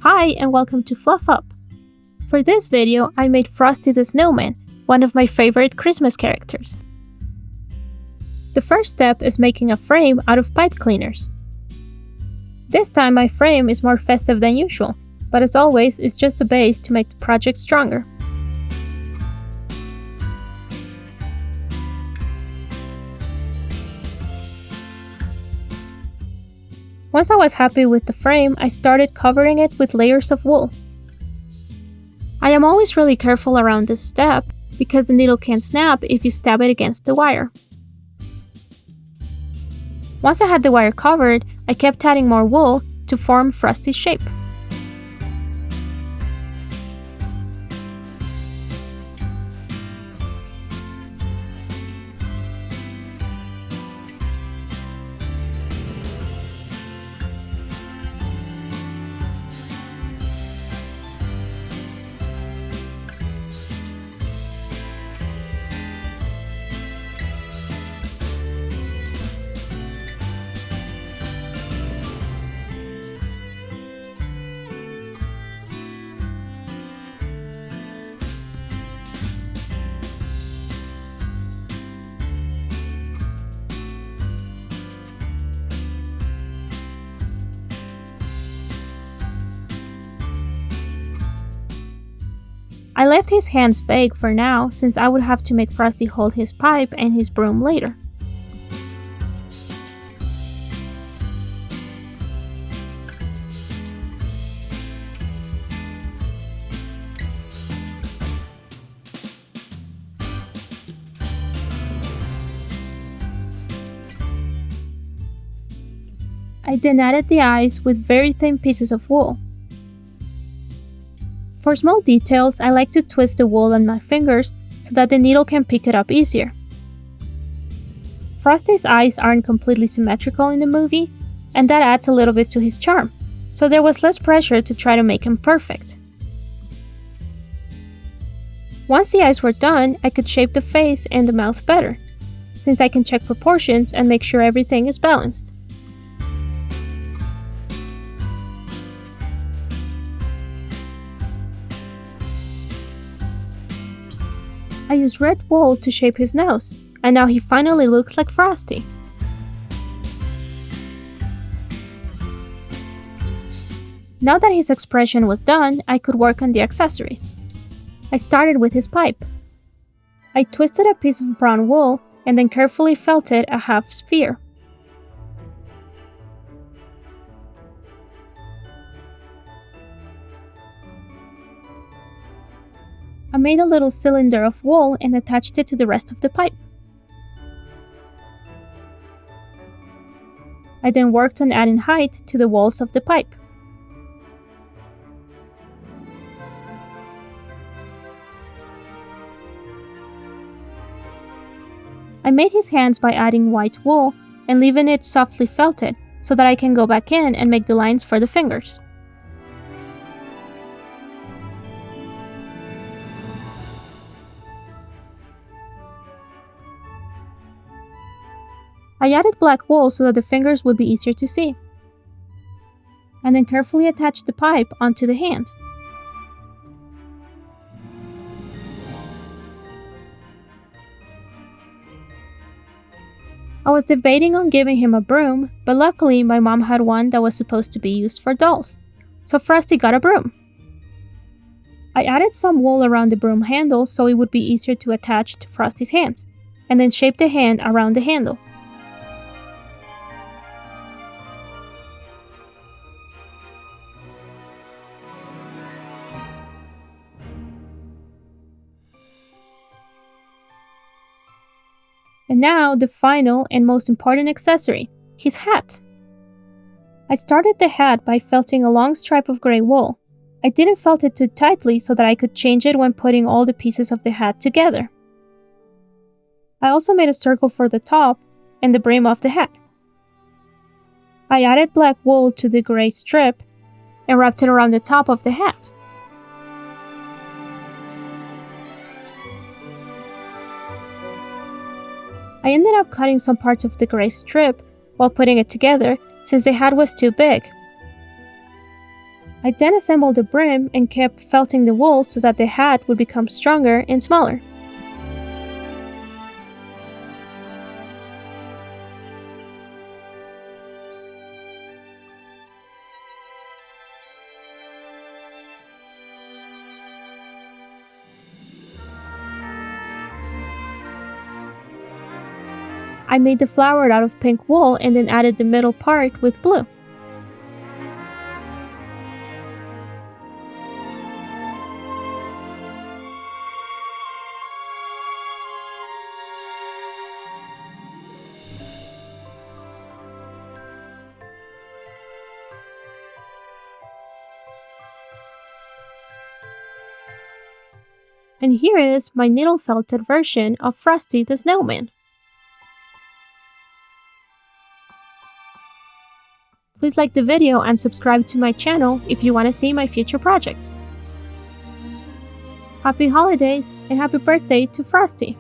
Hi and welcome to Fluff Up! For this video, I made Frosty the Snowman, one of my favorite Christmas characters. The first step is making a frame out of pipe cleaners. This time my frame is more festive than usual, but as always, it's just a base to make the project stronger. Once I was happy with the frame, I started covering it with layers of wool. I am always really careful around this step because the needle can snap if you stab it against the wire. Once I had the wire covered, I kept adding more wool to form Frosty's shape. I left his hands vague for now since I would have to make Frosty hold his pipe and his broom later. I then added the eyes with very thin pieces of wool. For small details, I like to twist the wool on my fingers so that the needle can pick it up easier. Frosty's eyes aren't completely symmetrical in the movie, and that adds a little bit to his charm, so there was less pressure to try to make him perfect. Once the eyes were done, I could shape the face and the mouth better, since I can check proportions and make sure everything is balanced. I used red wool to shape his nose, and now he finally looks like Frosty. Now that his expression was done, I could work on the accessories. I started with his pipe. I twisted a piece of brown wool and then carefully felted a half sphere. I made a little cylinder of wool and attached it to the rest of the pipe. I then worked on adding height to the walls of the pipe. I made his hands by adding white wool and leaving it softly felted so that I can go back in and make the lines for the fingers. I added black wool so that the fingers would be easier to see, and then carefully attached the pipe onto the hand. I was debating on giving him a broom, but luckily my mom had one that was supposed to be used for dolls, so Frosty got a broom. I added some wool around the broom handle so it would be easier to attach to Frosty's hands, and then shaped the hand around the handle. And now, the final and most important accessory, his hat. I started the hat by felting a long stripe of gray wool. I didn't felt it too tightly so that I could change it when putting all the pieces of the hat together. I also made a circle for the top and the brim of the hat. I added black wool to the gray strip and wrapped it around the top of the hat. I ended up cutting some parts of the gray strip while putting it together since the hat was too big. I then assembled the brim and kept felting the wool so that the hat would become stronger and smaller. I made the flower out of pink wool and then added the middle part with blue. And here is my needle felted version of Frosty the Snowman. Please like the video and subscribe to my channel if you want to see my future projects. Happy holidays and happy birthday to Frosty!